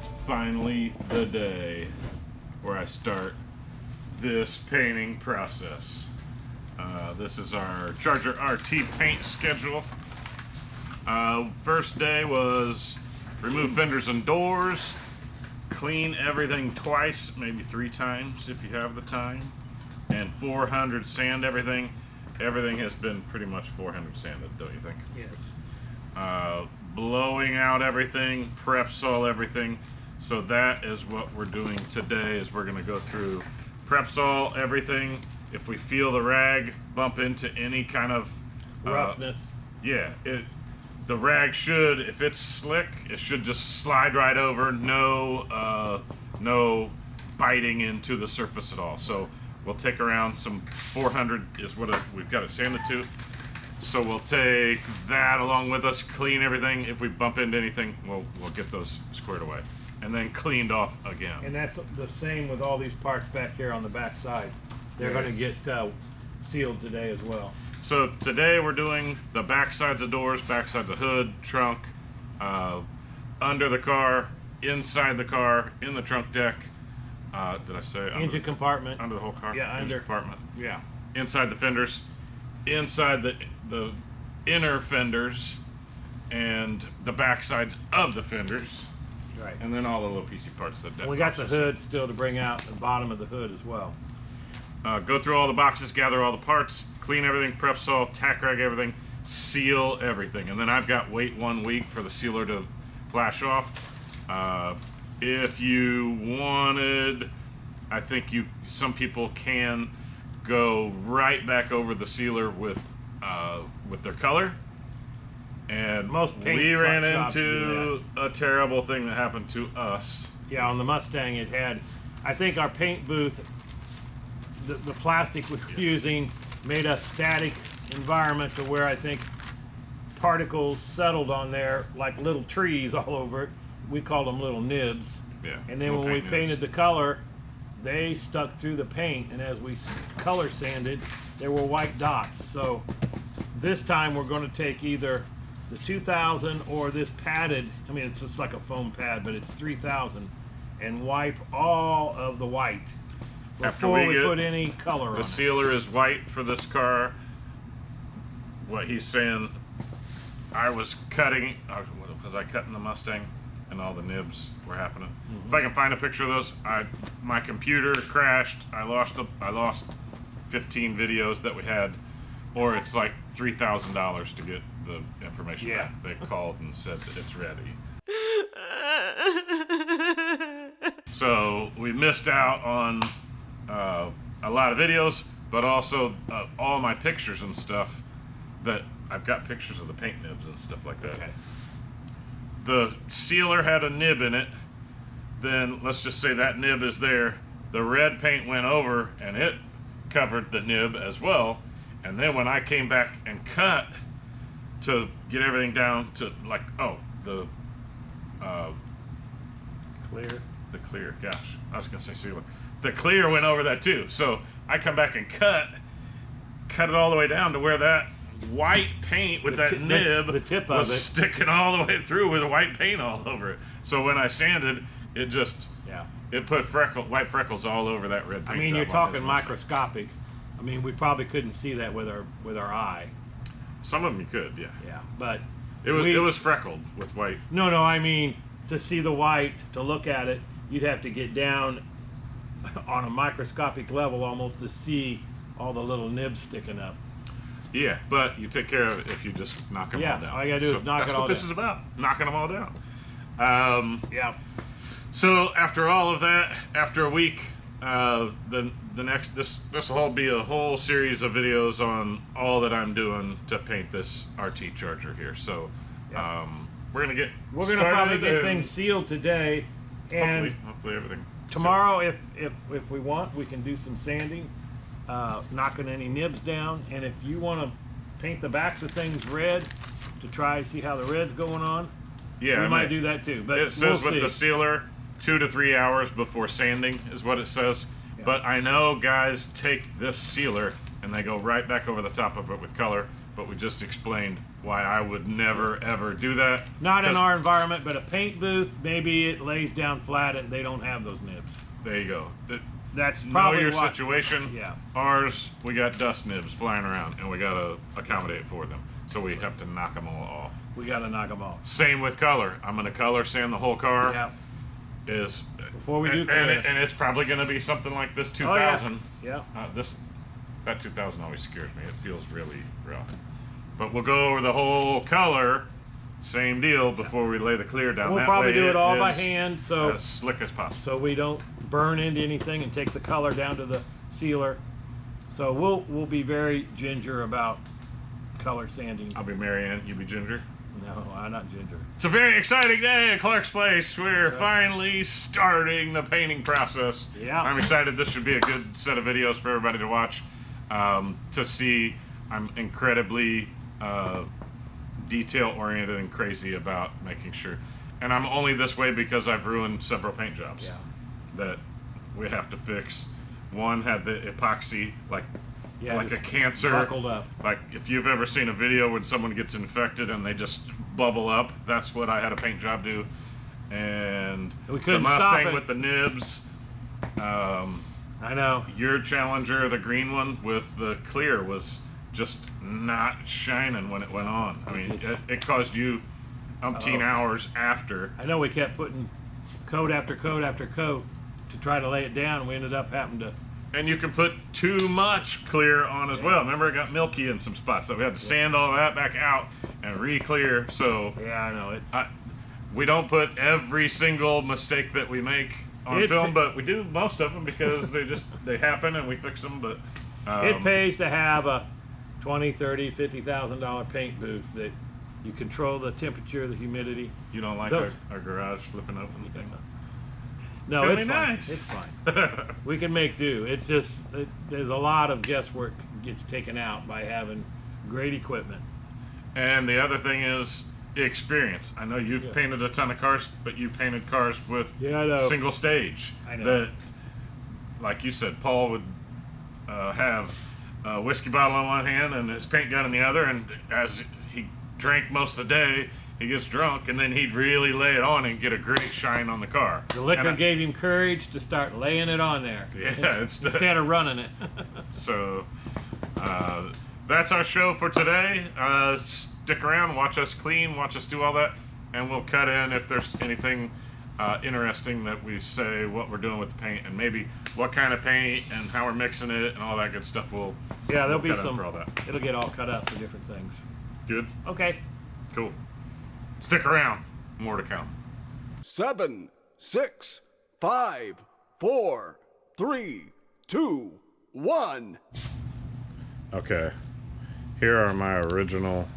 It's finally the day where I start this painting process. This is our Charger RT paint schedule. First day was remove fenders and doors, clean everything twice, maybe 3 times if you have the time, and 400 sand everything. Everything has been pretty much 400 sanded, don't you think? Yes. Blowing out everything, prep sol everything. So that is what we're doing today, is we're gonna go through prep sol everything. If we feel the rag bump into any kind of roughness. Yeah, the rag should, if it's slick, it should just slide right over. No biting into the surface at all. So we'll take around some 400 is what we've got it sanded to. So we'll take that along with us, clean everything. If we bump into anything, we'll get those squared away and then cleaned off again. And that's the same with all these parts back here on the back side. They're going to get sealed today as well. So today we're doing the back sides of doors, back sides of hood, trunk, under the car, inside the car, in the trunk deck. Did I say engine compartment? Under the whole car? Yeah, engine compartment. Yeah. Inside the fenders, inside the inner fenders, and the back sides of the fenders. Right. And then all the little piecey parts that we got the hood still to bring out, the bottom of the hood as well. Go through all the boxes, gather all the parts, clean everything, prep sol, tack rag everything, seal everything. And then I've got wait 1 week for the sealer to flash off. If you wanted, I think some people can go right back over the sealer with their color. And we ran into a terrible thing that happened to us. Yeah, on the Mustang it had, I think our paint booth, the plastic we were using made a static environment to where I think particles settled on there like little trees all over it. We called them little nibs. Yeah. And then when we painted the color, they stuck through the paint, and as we color sanded, there were white dots. So this time we're going to take either the 2000 or this padded, I mean it's just like a foam pad, but it's 3000, and wipe all of the white before we put any color on it. The sealer is white for this car. What he's saying, I was cutting, was I cutting the Mustang? And all the nibs were happening. Mm-hmm. If I can find a picture of those, my computer crashed. I lost 15 videos that we had, or it's like $3,000 to get the information back. They called and said that it's ready. So we missed out on a lot of videos, but also all my pictures and stuff. That I've got pictures of the paint nibs and stuff like that. Okay. The sealer had a nib in it, then let's just say that nib is there. The red paint went over and it covered the nib as well. And then when I came back and cut to get everything down to like, the clear, gosh, I was gonna say sealer. The clear went over that too. So I come back and cut it all the way down to where that white paint with that nib the tip of was sticking all the way through with white paint all over it. So when I sanded, it just it put white freckles all over that red paint. I mean, you're talking microscopic. I mean, we probably couldn't see that with our eye. Some of them you could, yeah. Yeah, but it was freckled with white. No, I mean, to see the white, to look at it, you'd have to get down on a microscopic level almost to see all the little nibs sticking up. Yeah, but you take care of it if you just knock them all down. All you gotta do is knock it all down. That's what this is about, knocking them all down. Yeah. So after all of that, after a week, this will be a whole series of videos on all that I'm doing to paint this RT Charger here. So we're gonna probably get things sealed today, and hopefully everything. Tomorrow, if we want, we can do some sanding. Knocking any nibs down, and if you want to paint the backs of things red to try see how the red's going on, we might do that too. But it says with the sealer 2 to 3 hours before sanding is what it says. But I know guys take this sealer and they go right back over the top of it with color, but we just explained why I would never ever do that. Not in our environment, but a paint booth, maybe it lays down flat and they don't have those nibs. There you go. That's Know probably your what, situation. Yeah. Ours, we got dust nibs flying around, and we got to accommodate for them. So we have to knock them all off. We got to knock them off. Same with color. I'm going to color sand the whole car. Yeah. Before we do and it's probably going to be something like this 2000. Oh, yeah. That 2000 always scares me. It feels really rough. But we'll go over the whole color, same deal, before we lay the clear down. We'll that probably way do it all by is hand, so as slick as possible. so we don't burn into anything and take the color down to the sealer. So we'll be very ginger about color sanding. I'll be Marianne, you be Ginger. No, I'm not ginger. It's a very exciting day at Clark's Place. We're finally starting the painting process. Yeah. I'm excited. This should be a good set of videos for everybody to watch, to see. I'm incredibly detail-oriented and crazy about making sure. And I'm only this way because I've ruined several paint jobs that we have to fix. One had the epoxy, like a cancer. Buckled up. Like if you've ever seen a video when someone gets infected and they just bubble up, that's what I had a paint job do. And we couldn't the stop Mustang it. with the nibs. I know. Your Challenger, the green one with the clear, was just not shining when it went on. I mean, it caused you umpteen hours after. I know we kept putting coat after coat after coat to try to lay it down. We ended up having to. And you can put too much clear on as well. Remember, it got milky in some spots, so we had to sand all that back out and re-clear. So yeah, I know we don't put every single mistake that we make on film, but we do most of them because they happen and we fix them. But it pays to have a $20,000, $30,000, $50,000 paint booth that you control the temperature, the humidity. You don't like our garage flipping open the thing? No, it's fine. Nice. It's fine. We can make do. It's just there's a lot of guesswork gets taken out by having great equipment. And the other thing is experience. I know you've painted a ton of cars, but you painted cars with single stage. I know. That, like you said, Paul would have a whiskey bottle in one hand and his paint gun in the other, and as he drank most of the day, he gets drunk, and then he'd really lay it on and get a great shine on the car. The liquor gave him courage to start laying it on there. Yeah, instead of running it. So that's our show for today. Stick around, watch us clean, watch us do all that, and we'll cut in if there's anything interesting that we say, what we're doing with the paint, and maybe what kind of paint and how we're mixing it and all that good stuff. There'll be cut some. in for all that. It'll get all cut up for different things. Good. Okay. Cool. Stick around. More to come. 7, 6, 5, 4, 3, 2, 1. Okay. Here are my original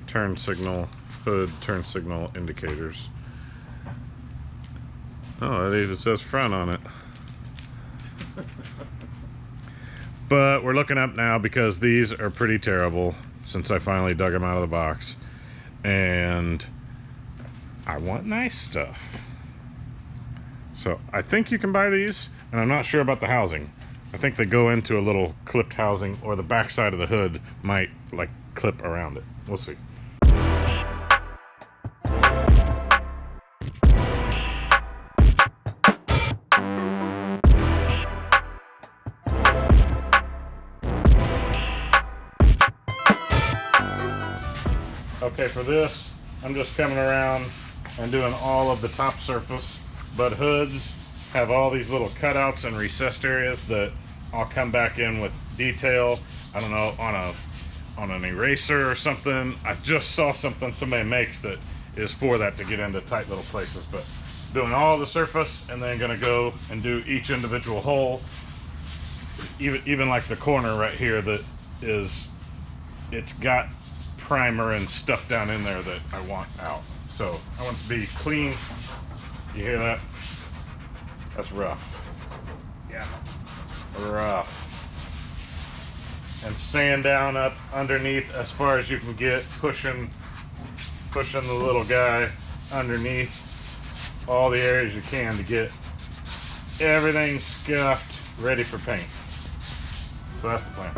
turn signal, hood turn signal indicators. Oh, it even says front on it. But we're looking up now because these are pretty terrible since I finally dug them out of the box. And I want nice stuff. So I think you can buy these, and I'm not sure about the housing. I think they go into a little clipped housing, or the back side of the hood might like clip around it. We'll see. Okay, for this, I'm just coming around and doing all of the top surface, but hoods have all these little cutouts and recessed areas that I'll come back in with detail. I don't know, on an eraser or something. I just saw something somebody makes that is for that to get into tight little places, but doing all the surface and then gonna go and do each individual hole. Even like the corner right here that is, it's got primer and stuff down in there that I want out. So I want it to be clean. You hear that? That's rough. Yeah. Rough. And sand down up underneath as far as you can get, pushing the little guy underneath all the areas you can to get everything scuffed, ready for paint. So that's the plan.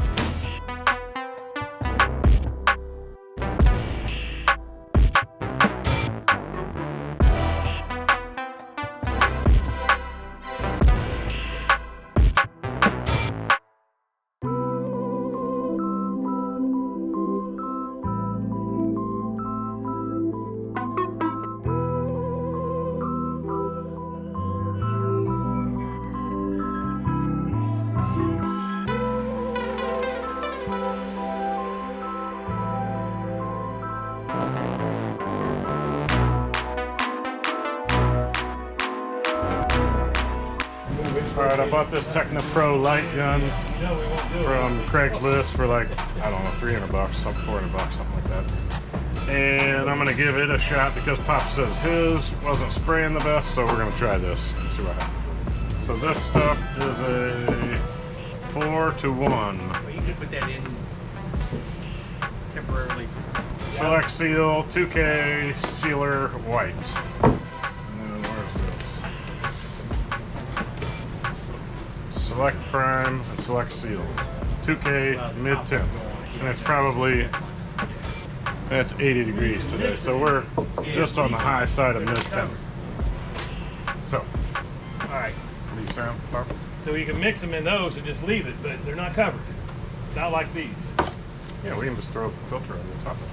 Alright, I bought this Techno Pro light gun from Craigslist for like, I don't know, 300 bucks, something, 400 bucks, something like that. And I'm gonna give it a shot because Pop says his wasn't spraying the best, so we're gonna try this and see what happens. So this stuff is a 4-to-1. Well, you could put that in temporarily. Select Seal 2K Sealer White. And then where's this? Select Prime and Select Seal. 2K mid temp. And it's probably, that's 80 degrees today. So we're just on the high side of mid temp. So, Alright, what do you say? Bob? so you can mix them in those and just leave it, but they're not covered. Not like these. Yeah, we can just throw a filter on the top of it.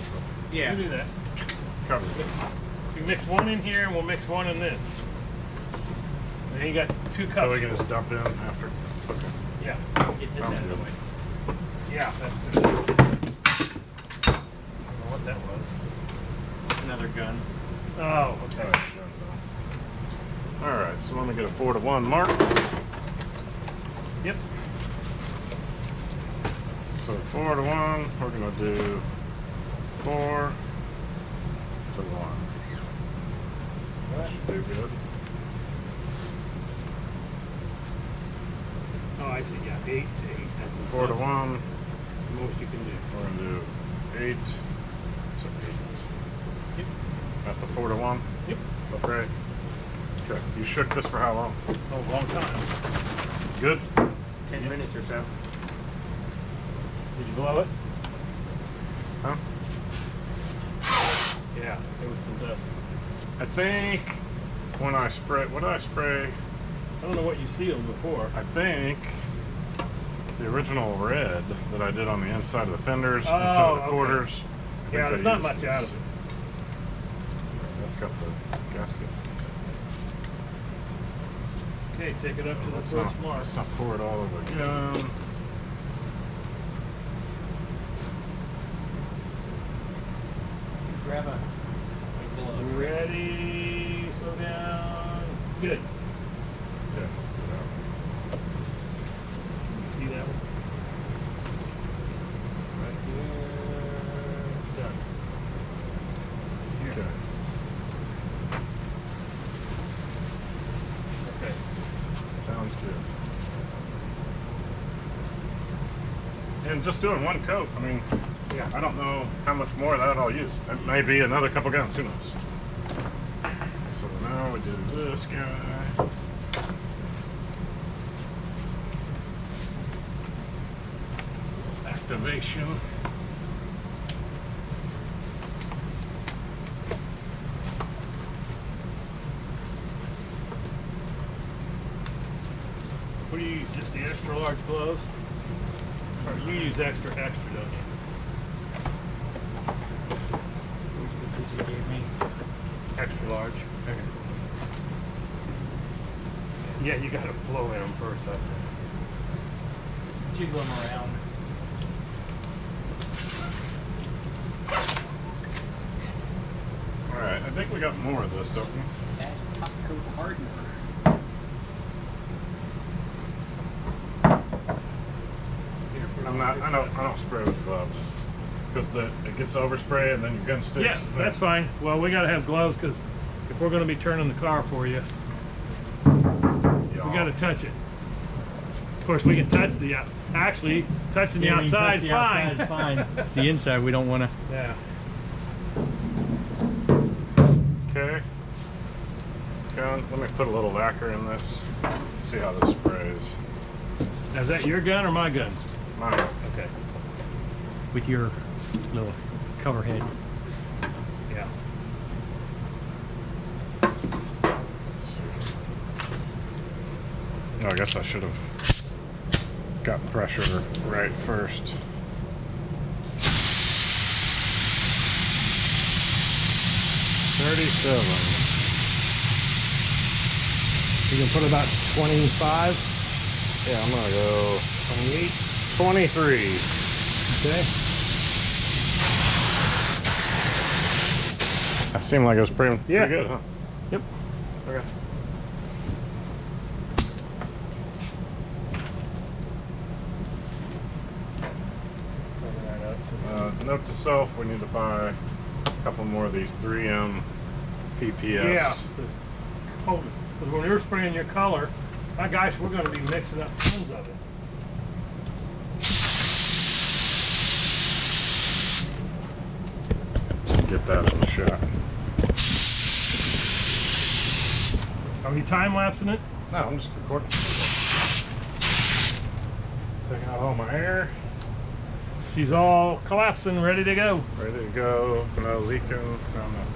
Yeah. You do that. Cover You mix one in here and we'll mix one in this. And then you got 2 cups. So we can just dump in after. Okay. Yeah. Get this Sounds out of the good. way. Yeah, that's good. I don't know what that was. Another gun. Oh, okay. Alright, so let me get a 4-to-1 mark. Yep. So 4-to-1, we're gonna do 4-to-1. That should do good. Oh, I see. Yeah, 8 to 8. That's the 4-to-1, most you can do. we're gonna do 8 to 8. Yep. At the 4-to-1? Yep. Okay. Okay. You shook this for how long? Oh, long time. Good? 10 minutes or so. Did you blow it? Huh? Yeah, there was some dust. I think when I spray, what did I spray? I don't know what you sealed before. I think the original red that I did on the inside of the fenders, Oh, inside of the okay. quarters. I Yeah, think there's I not used much out of this. it. That's got the gasket. Okay, take it up to the Let's first not, mark. let's not pour it all over again. Grab a glove. Ready, slow down. Good. Yeah, let's do that. You see that one? Right there. Done. Okay. Okay. Sounds good. And just doing one coat, I mean, yeah, I don't know how much more of that I'll use. It may be another couple gallons, who knows? So now we do this guy. Activation. What do you use? Just the extra large gloves? Or you use extra, don't you? Where's the piece you gave me? Extra large. Okay. Yeah, you gotta blow in them first, I think. Jiggle them around. Alright, I think we got more of this, don't we? That's top coat hardener. I don't spray with gloves. Because it gets overspray and then your gun sticks. Yeah, that's fine. Well, we gotta have gloves because if we're gonna be turning the car for you, we gotta touch it. Of course, we can touch the actually touching the outside is fine. Fine. It's the inside we don't want to. Yeah. Okay. Gun. Let me put a little lacquer in this. Let's see how this sprays. Now, is that your gun or my gun? Mine. Okay. With your little cover head. Yeah. Let's see. Oh, I guess I should have gotten pressure right first. 37. You can put about 25, Yeah, I'm gonna go 28. 23. Okay. That seemed like it was pretty Yeah. good, huh? Yep. Okay. note to self, we need to buy a couple more of these 3M PPS. Yeah. Because when you're spraying your color, my gosh, we're going to be mixing up tons of it. Get that in the shot. Are you time-lapsing it? No, I'm just recording. Taking out all my air. She's all collapsing, ready to go. Ready to go. No leaking. No nothing.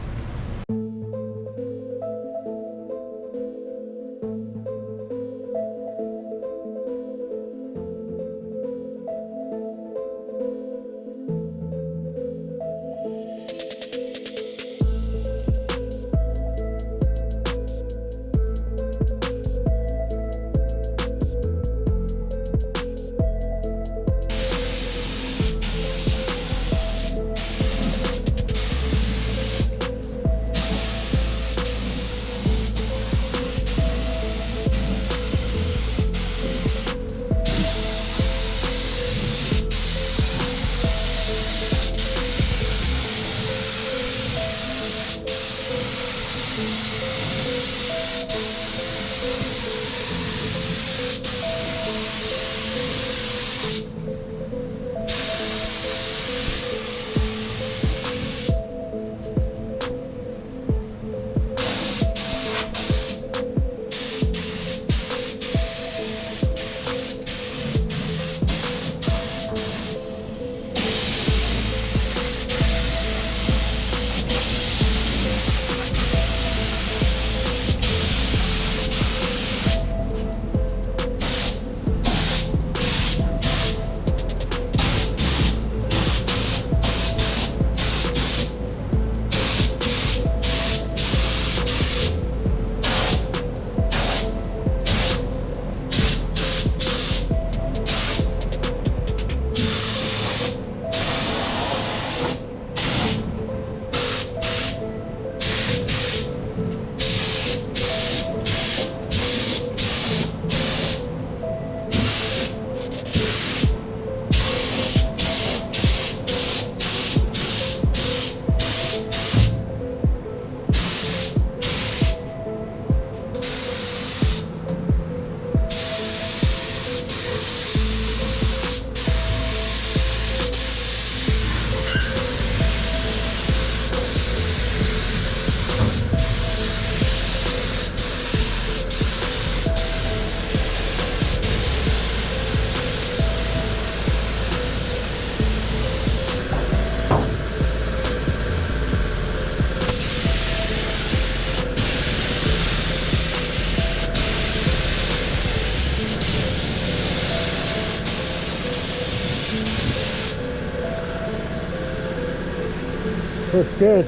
Looks good.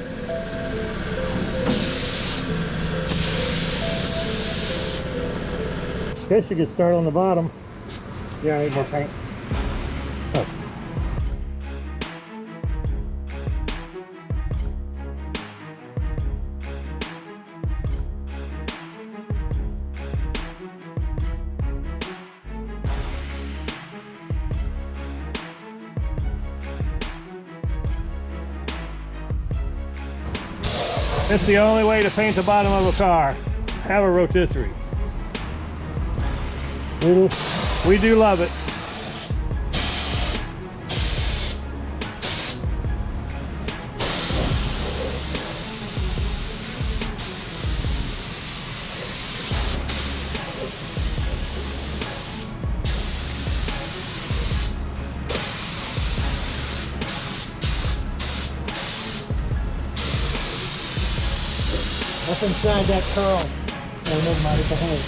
Guess you could start on the bottom. Yeah, I need more paint. Oh. That's the only way to paint the bottom of a car. Have a rotisserie. We do love it. Up inside that curl. Oh, never mind, it's a hole.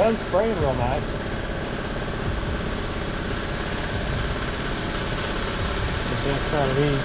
gun's spraying real nice. That's kind of neat.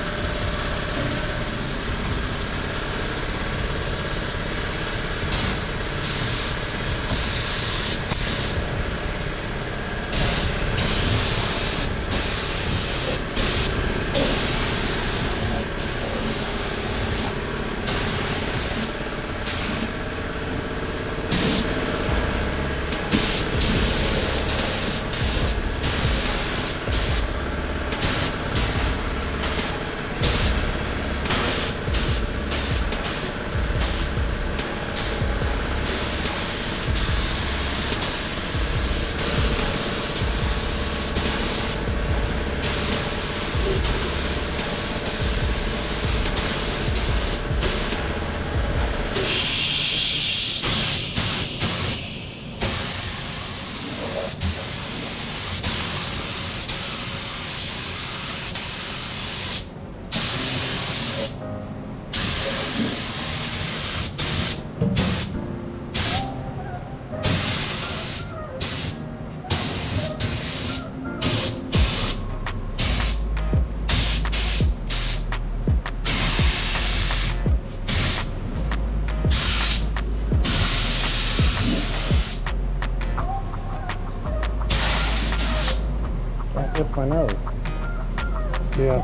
It's my nose. Yeah.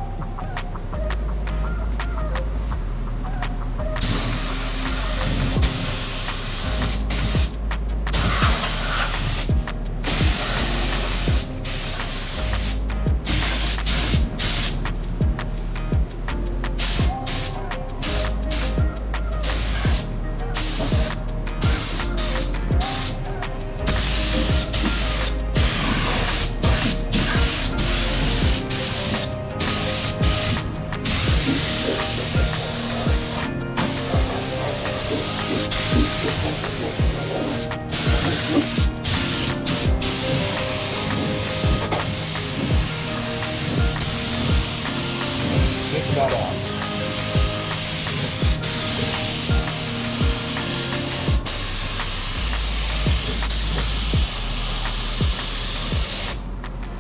Just about out.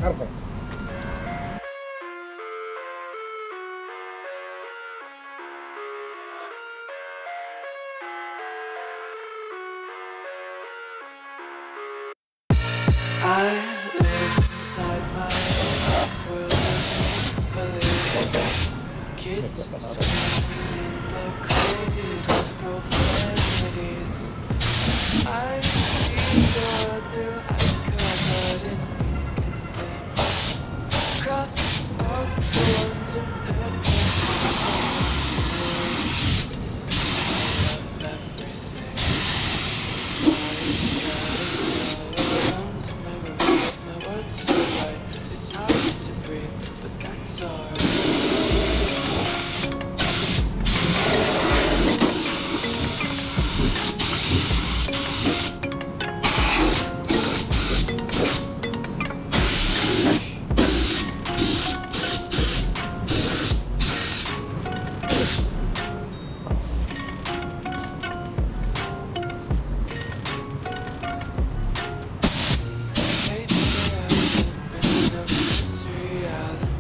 Okay. I live inside my own world of make-believe. Kids screaming in the cradles, profanities. I see God through ice covered in ink and paint. Cross out the ones who hurt me. Love everything. My words so right, it's hard to breathe, but that's alright.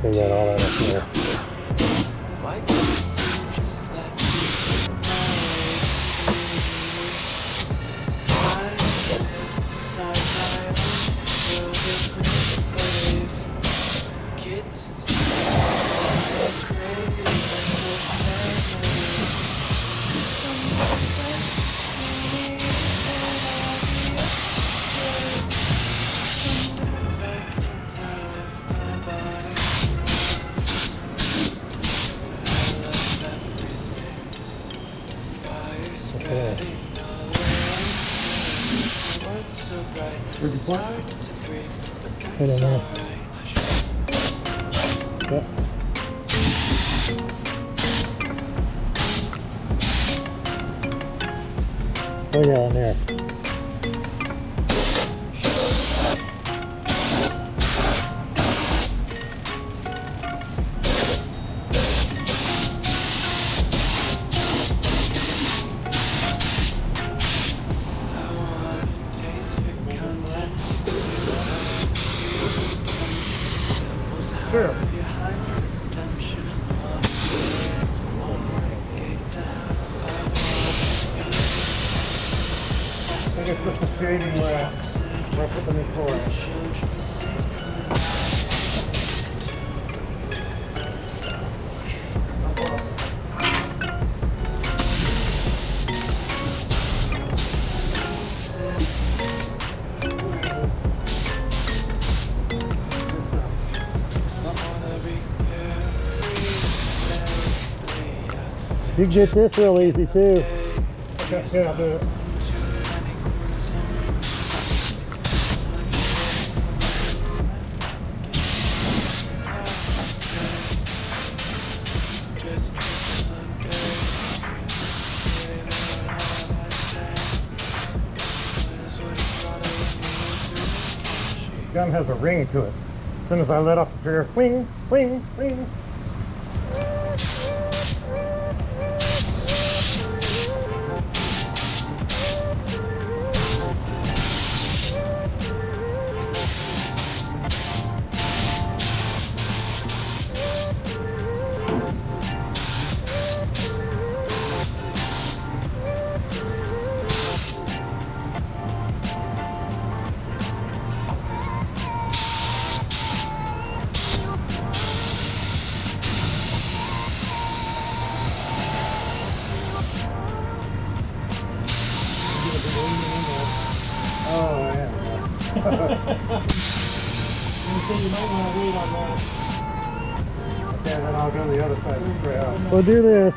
We got all that up there. Why can't you just let me I live inside my own world of make-believe. Kids screaming crazy with memories. Sometimes I can tell if my body spreading all around. Words so bright, it's hard to breathe, but that's alright. Yep. What do you got on there? I wanna taste your gun. Sure. I think it's just the shading where I put them in floor. You can get this real easy too. Okay, yeah, I'll do it. Gun has a ring to it. As soon as I let off the trigger, wing, wing, wing. Oh, yeah. You might want to wait on that. Okay, then I'll go to the other side and spray out. We'll do this.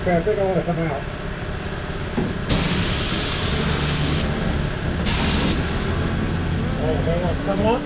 Okay, I think I want to come out. Oh, hang on, coming up?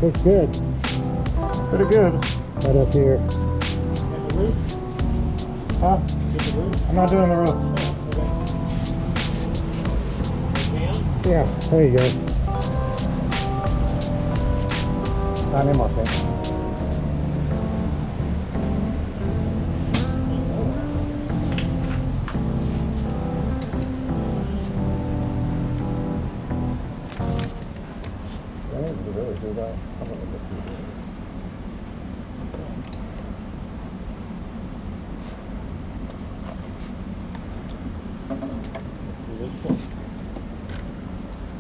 Looks good. Pretty good. Right up here. And the roof? Huh? Get the roof? I'm not doing the roof. Okay. Yeah, there you go. Not in my thing. I need to really do that. I'm gonna just do this.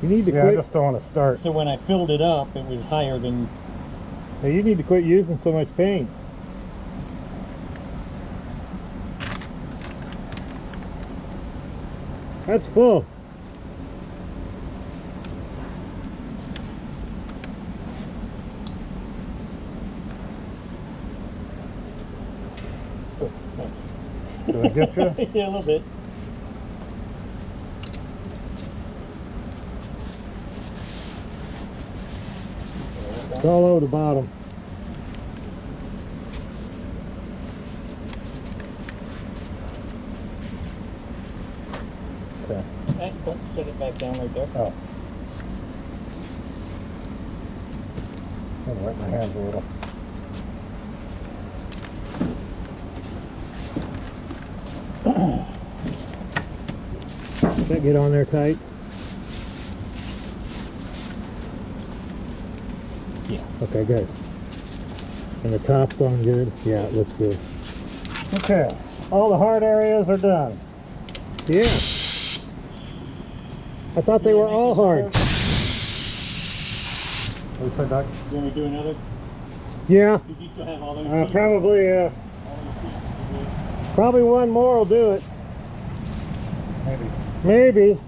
You need to Yeah, I quit. just don't want to start. So when I filled it up, it was higher than. Hey, you need to quit using so much paint. That's full. Did I get you? Yeah, a little bit. It's all over the bottom. Okay. Hey, don't set it back down right there. Oh. I'm gonna wet my hands a little. Does that get on there tight? Yeah. Okay, good. And the top's on good? Yeah, it looks good. Okay, all the hard areas are done. Yeah. I thought they were all hard. What do you say, Doc? You want me to do another? Yeah, Did you still have all those? probably one more will do it. Maybe.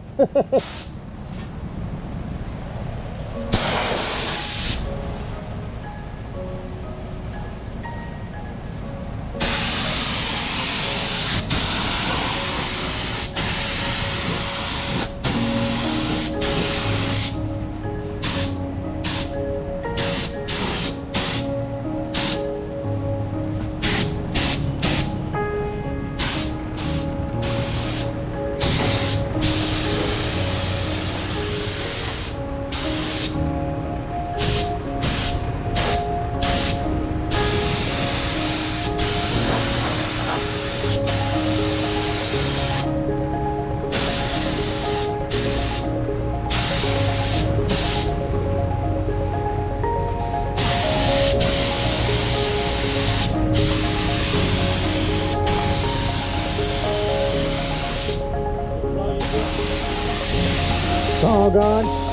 It's all gone.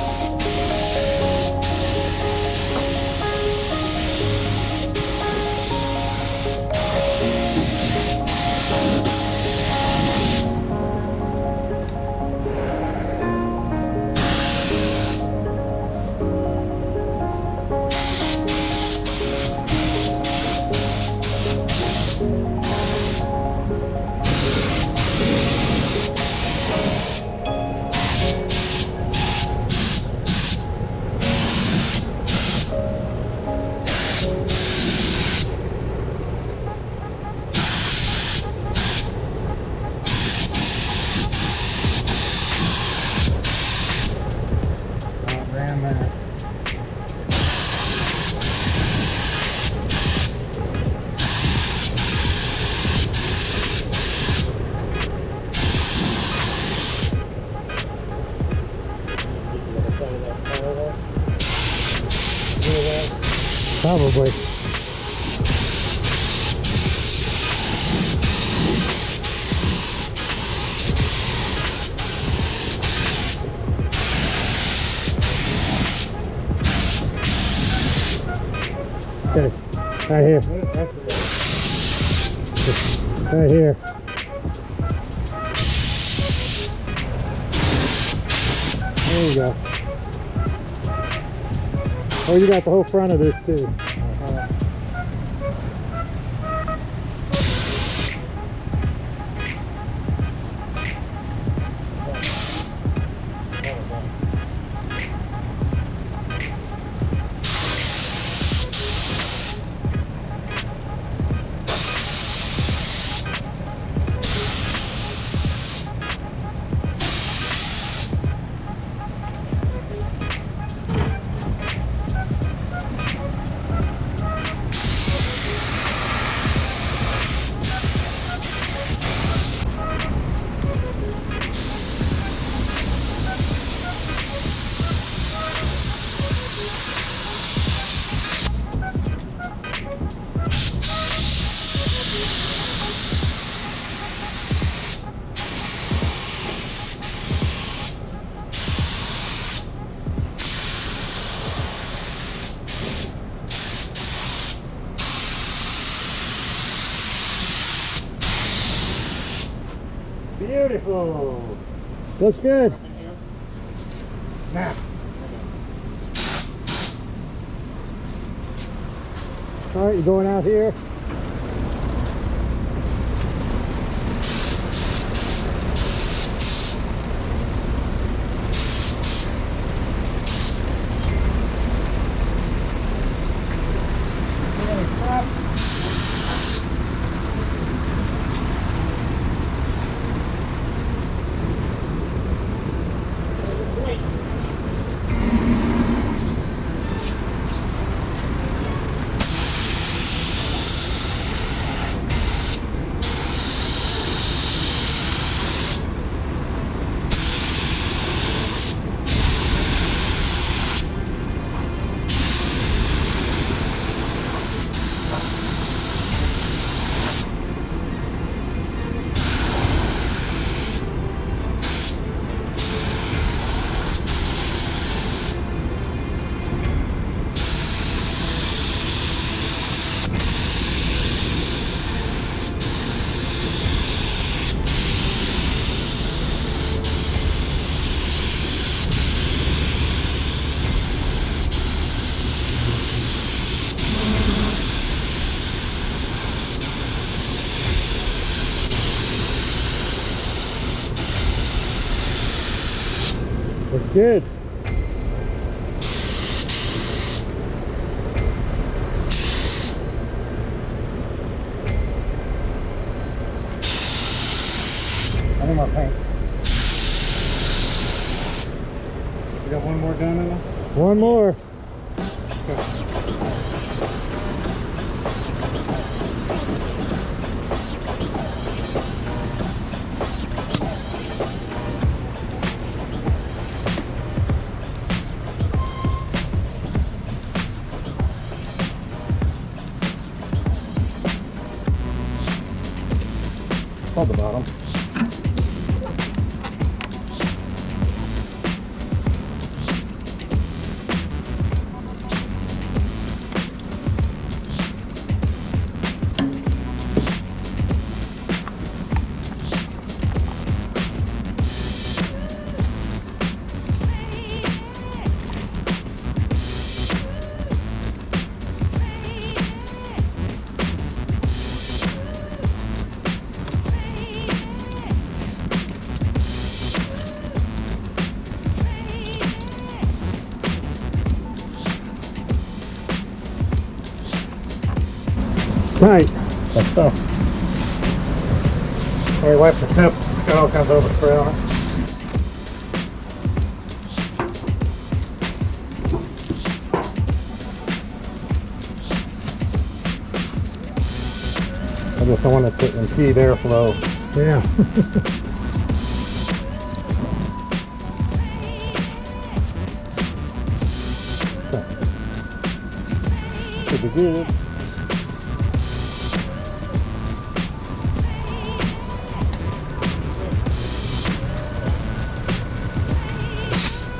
Probably. Okay, right here. Right here. There you go. Oh, you got the whole front of this too. Beautiful. Looks good. Now, All right, you going out here? Looks good. I need more paint. You got one more done in this? One more. Hold the bottom. Tight. That's so. Hey, wipe the tip. It's got all kinds of overspray on it. I just don't want it to impede airflow. Yeah. Should be good.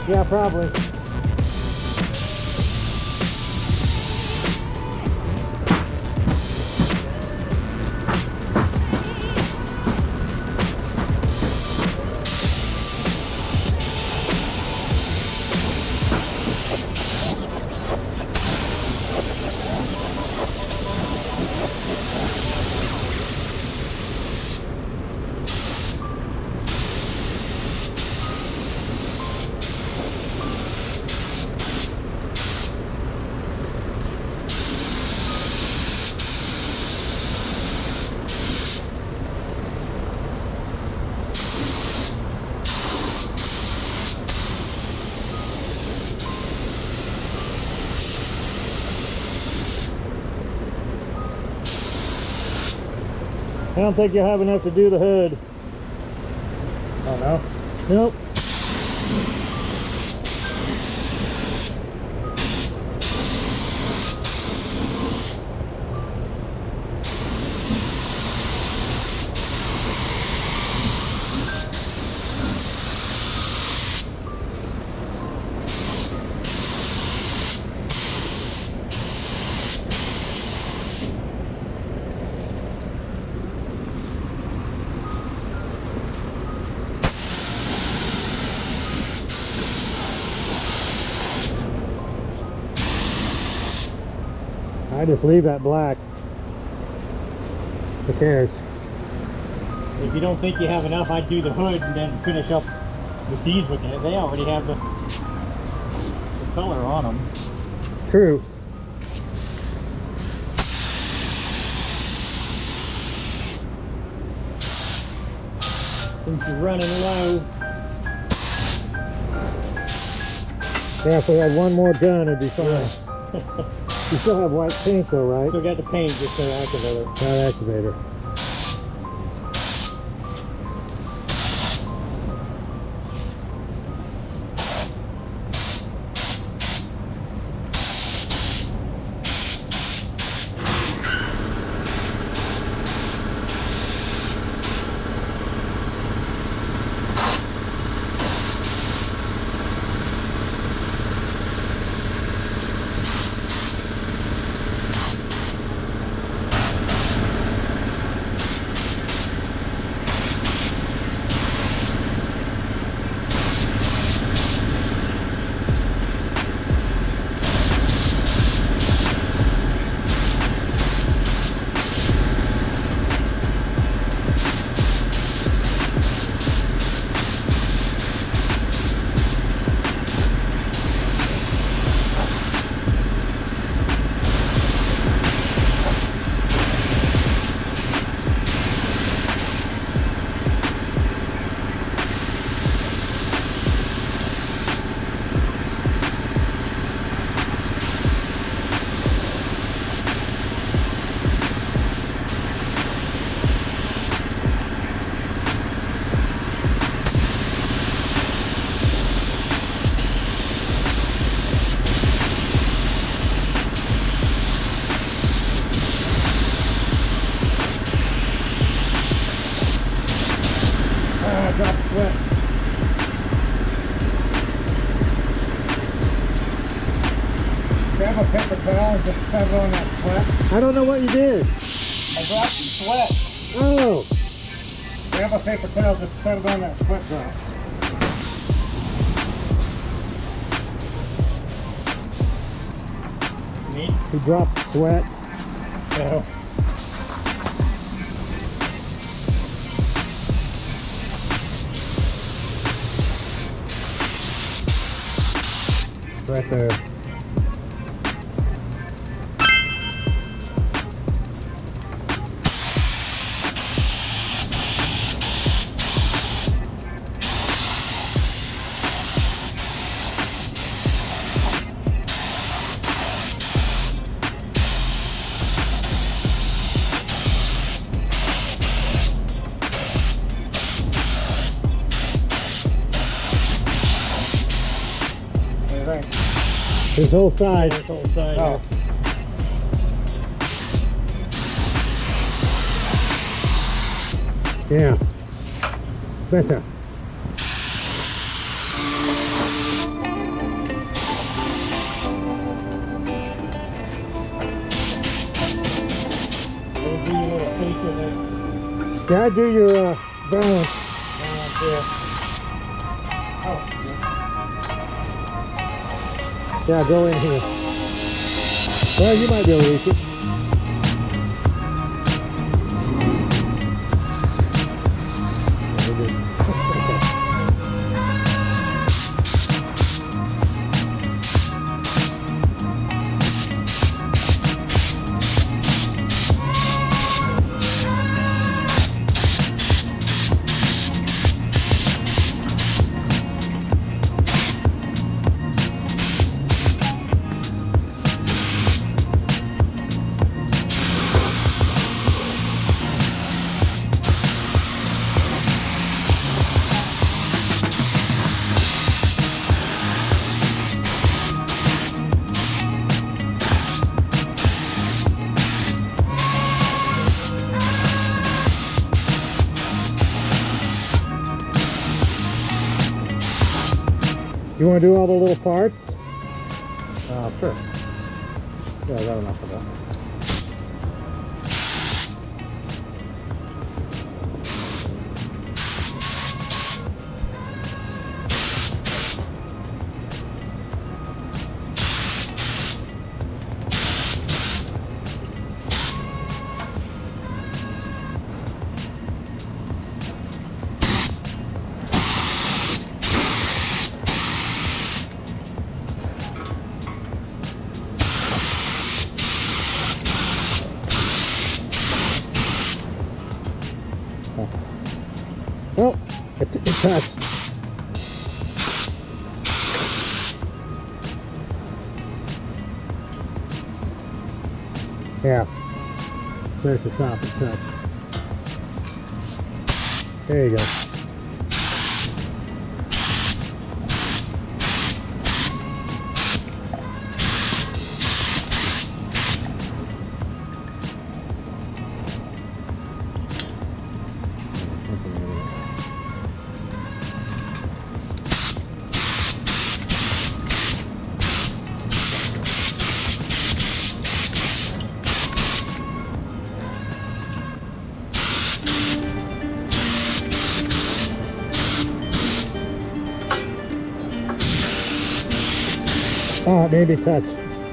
Yeah, probably. I don't think you'll have enough to do the hood. Oh no? Nope. I just leave that black. Who cares? If you don't think you have enough, I'd do the hood and then finish up with these with it. They already have the color on them. True. Since you're running low. Yeah, if we had one more gun, it'd be fine. You still have white paint though, right? Still got the paint, just no activator. Not activator. Drop sweat. Grab a paper towel and just set it on that sweat. I don't know what you did. I dropped some sweat. Oh, Grab a paper towel, just set it on that sweat drop. Neat. he dropped sweat. Yeah. Right there. His whole side. This whole side. Oh. Yeah. Better. It'll do your little feature there. Yeah, I do your balance. Oh, Yeah, go in here. Well, you might be able to reach it. Very good. Okay. You want to do all the little parts? Sure. Yeah, I got enough of that. Oh, it touched. Yeah. There's the top and touch. There you go. Oh, it maybe touched.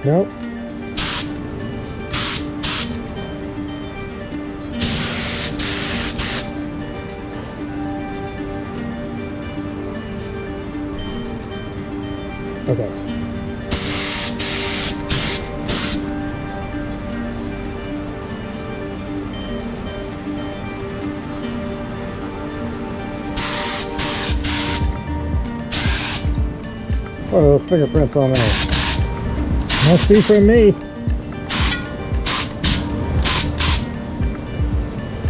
Nope. Okay. What are those fingerprints on there? Must be from me.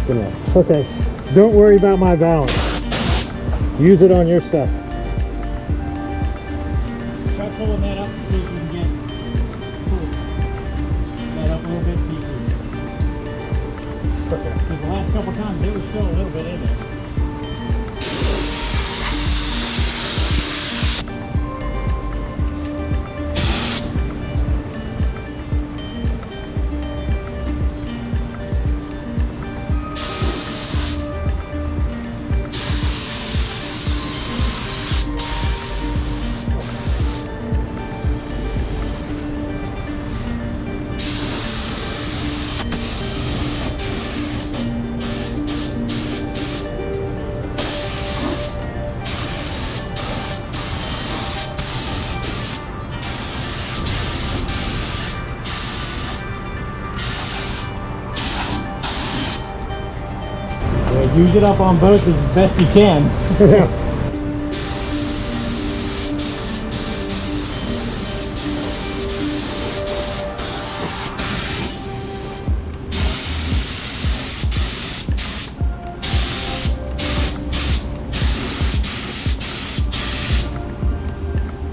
Good enough. Okay. Don't worry about my balance. Use it on your stuff. Try pulling that up to see if you can get that up a little bit so you can. Because the last couple times there was still a little bit in there. Use it up on both as best you can.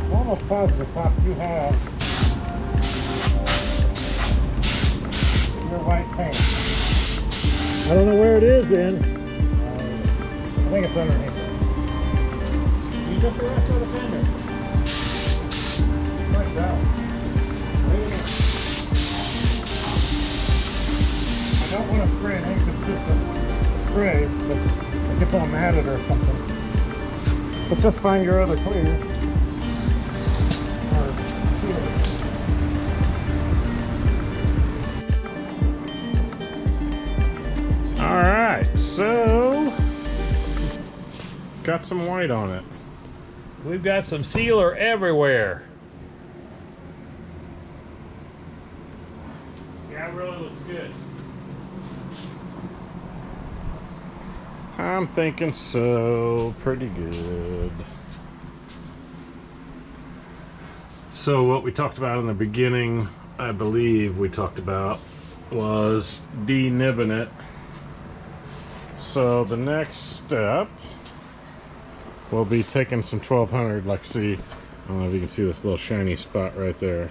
I'm almost positive, Pop, you have your white paint. I don't know where it is then. I think it's underneath it. Use up the rest of the fender. Right down. I don't want to spray an inconsistent spray, but it gets all matted or something. But just find your other clear. Or seal it. All right, so got some white on it. We've got some sealer everywhere. Yeah, it really looks good. I'm thinking so. Pretty good. So what we talked about in the beginning, I believe we talked about, was de-nibbing it. So the next step will be taking some 1200, like see, I don't know if you can see this little shiny spot right there.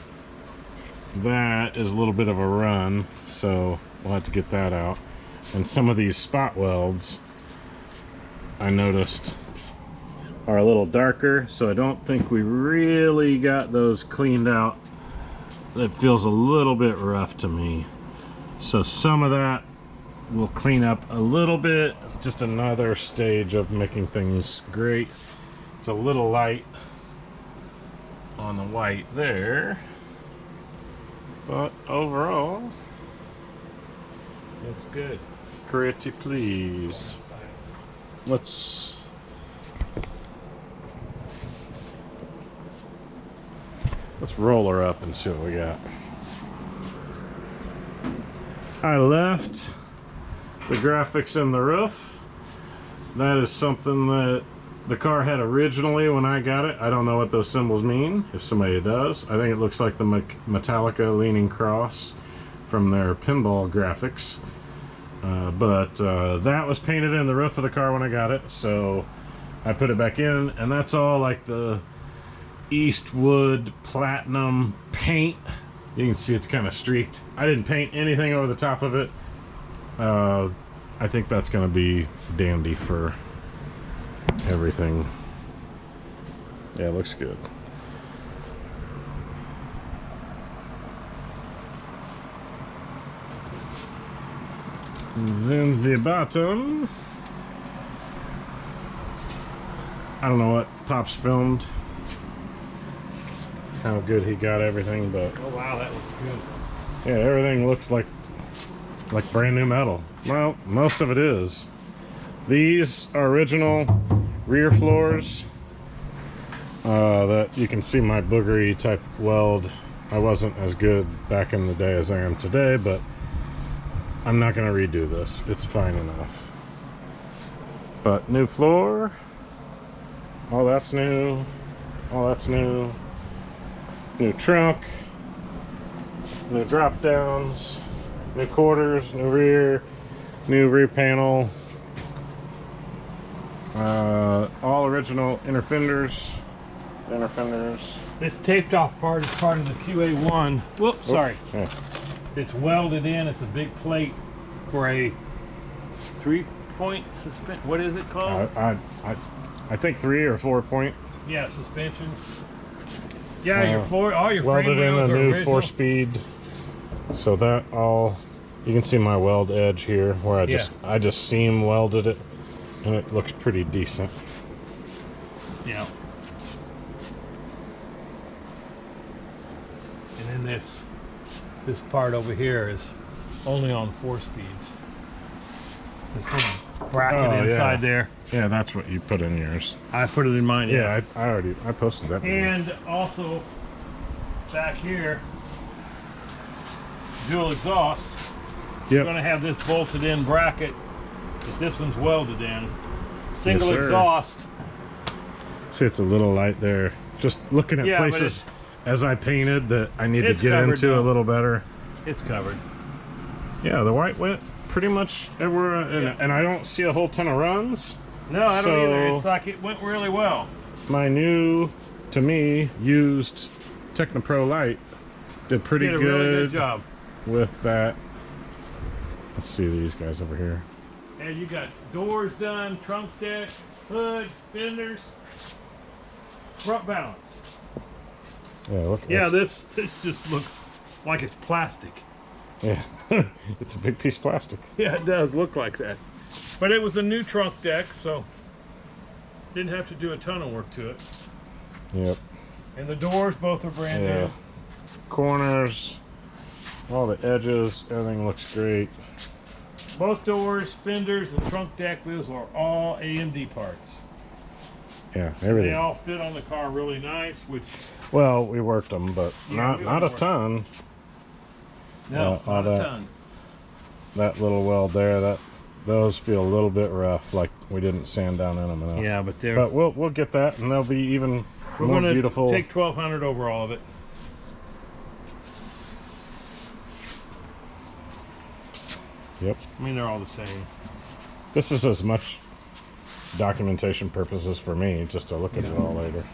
That is a little bit of a run, so we'll have to get that out. And some of these spot welds I noticed are a little darker, so I don't think we really got those cleaned out. It feels a little bit rough to me. So some of that we'll clean up a little bit. Just another stage of making things great. It's a little light on the white there, but overall Looks good. pretty please. Let's roll her up and see what we got. I left the graphics in the roof. that is something that the car had originally when I got it. I don't know what those symbols mean, if somebody does. I think it looks like the Metallica leaning cross from their pinball graphics. But that was painted in the roof of the car when I got it, so I put it back in, and that's all like the Eastwood Platinum paint. You can see it's kind of streaked. I didn't paint anything over the top of it. I think that's going to be dandy for everything. Yeah, it looks good. Then the bottom. I don't know what Pops filmed, how good he got everything, but Oh wow, that looks good. yeah, everything looks like brand new metal. Well, most of it is. These are original rear floors. That you can see my boogery type weld. I wasn't as good back in the day as I am today, but I'm not going to redo this. It's fine enough. But new floor. All that's new. All that's new. New trunk. New drop downs. New quarters. New rear panel. All original inner fenders. This taped off part is part of the QA1. Whoops, sorry. Yeah. It's welded in. It's a big plate for a 3-point suspension. What is it called? I think 3 or 4 point. Yeah, suspension. Yeah, your floor, all your frame Welded in a wheels are new original. 4-speed. So that all, you can see my weld edge here where I just seam welded it, and it looks pretty decent. Yeah. And then this part over here is only on 4 speeds. This little bracket inside there. Yeah, that's what you put in yours. I put it in mine. Yeah, I posted that. And also back here, dual exhaust. You're going to have this bolted in bracket, but this one's welded in. Single Yes, sir. exhaust. See, it's a little light there. Just looking at places as I painted that I need to get into a little better. It's covered. Yeah, the white went pretty much everywhere, and I don't see a whole ton of runs. No, I don't either. It's like it went really well. My new, to me, used Technopro light did pretty Did a good, really good job. with that. Let's see these guys over here. And you got doors done, trunk deck, hood, fenders, front balance. Yeah, look. Yeah, this just looks like it's plastic. Yeah, it's a big piece of plastic. Yeah, it does look like that. But it was a new trunk deck, so didn't have to do a ton of work to it. Yep. And the doors both are brand new. Corners, all the edges, everything looks great. Both doors, fenders, and trunk deck wheels are all AMD parts. Yeah, everything. They all fit on the car really nice, which... Well, we worked them, but Yeah, not a ton. No, all not a that. ton. That little weld there, those feel a little bit rough, like we didn't sand down in them enough. Yeah, but they're... But we'll get that, and they'll be even We're more gonna beautiful. take $1,200 over all of it. Yep. I mean, they're all the same. This is as much documentation purposes for me, just to look at it all later.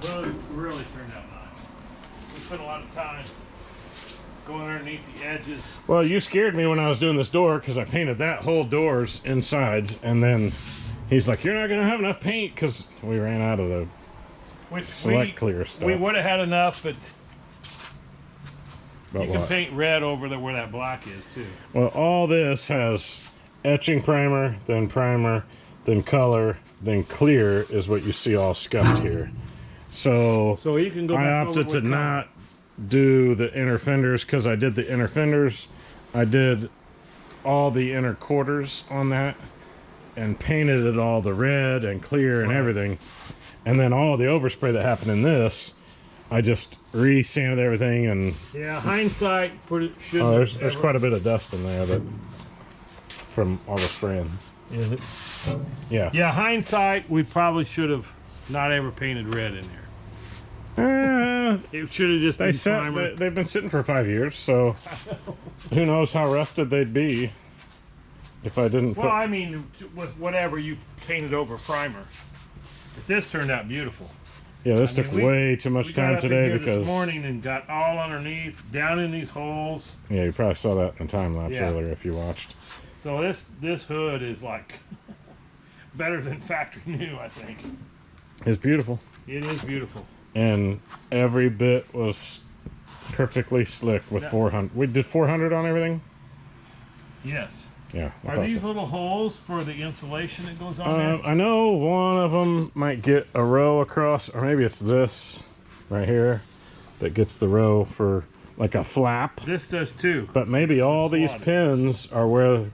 The hood really turned out nice. We spent a lot of time going underneath the edges. Well, you scared me when I was doing this door because I painted that whole doors insides, and then he's like, "You're not gonna have enough paint," because we ran out of the Which select clear stuff. we would have had enough, but But you can what? paint red over where that black is too. Well, all this has etching primer, then color, then clear is what you see all scuffed here. So you can go I back opted over to with not do the inner fenders because I did the inner fenders. I did all the inner quarters on that and painted it all the red and clear and everything. And then all the overspray that happened in this, I just re-sanded everything and Yeah, hindsight should. there's quite a bit of dust in there that from all the spraying. Is it? Yeah. Yeah, hindsight, we probably should have not ever painted red in there. It should have just been primer. They've been sitting for 5 years, so who knows how rusted they'd be if I didn't Well, put... I mean, with whatever you painted over primer. But this turned out beautiful. Yeah, this I mean, took way too much time today this because... morning and got all underneath, down in these holes. Yeah, you probably saw that in the time lapse Yeah. earlier if you watched. So this hood is like better than factory new, I think. It's beautiful. It is beautiful. And every bit was perfectly slick with 400. We did 400 on everything? Yes. Yeah. I Are thought these so. little holes for the insulation that goes on there? I know one of them might get a row across, or maybe it's this right here that gets the row for like a flap. This does too. But maybe all these Slotted. pins are where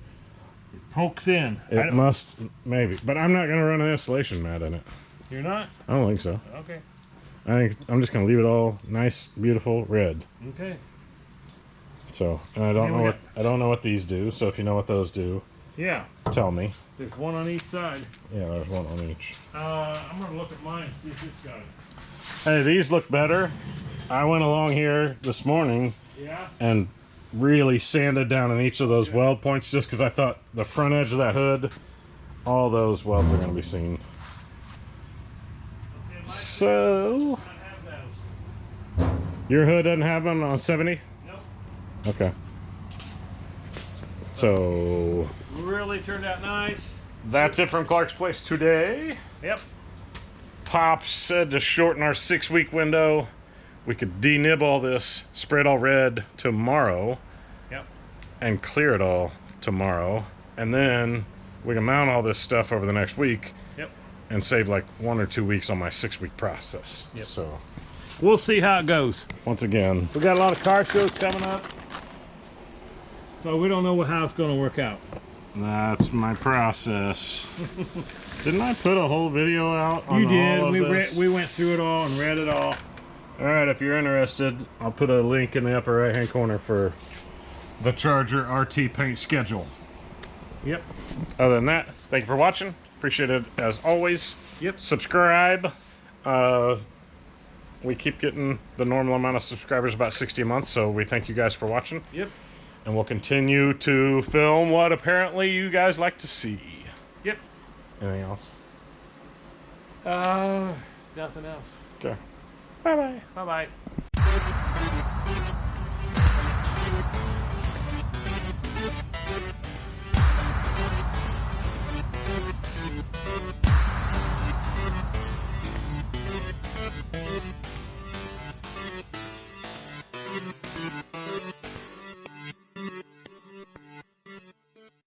Pokes in. it must, maybe. But I'm not going to run an insulation mat in it. You're not? I don't think so. Okay. I think I'm just going to leave it all nice, beautiful red. Okay. So, and I don't know what these do. So if you know what those do, Yeah. tell me. There's one on each side. Yeah, there's one on each. I'm gonna look at mine and see if it's got it. Hey, these look better. I went along here this morning Yeah. and really sanded down in each of those weld points just because I thought the front edge of that hood, all those welds are going to be seen. Okay, So, have those. your hood doesn't have them on 70? Nope. Okay. So, Really turned out nice. that's it from Clark's Place today. Yep. Pop said to shorten our 6-week window, we could denib all this, spray it all red tomorrow, Yep. and clear it all tomorrow, and then we can mount all this stuff over the next week Yep. and save like 1 or 2 weeks on my 6-week process. Yep. So, We'll see how it goes. once again, We got a lot of car shows coming up, so we don't know how it's going to work out. that's my process. Didn't I put a whole video out on You did. all of this? We went through it all and read it all. All right, if you're interested, I'll put a link in the upper right-hand corner for the Charger RT paint schedule. Yep. Other than that, thank you for watching. Appreciate it as always. Yep. Subscribe. We keep getting the normal amount of subscribers, about 60 a month, so we thank you guys for watching. Yep. And we'll continue to film what apparently you guys like to see. Yep. Anything else? Nothing else. Okay. Bye-bye. Bye-bye.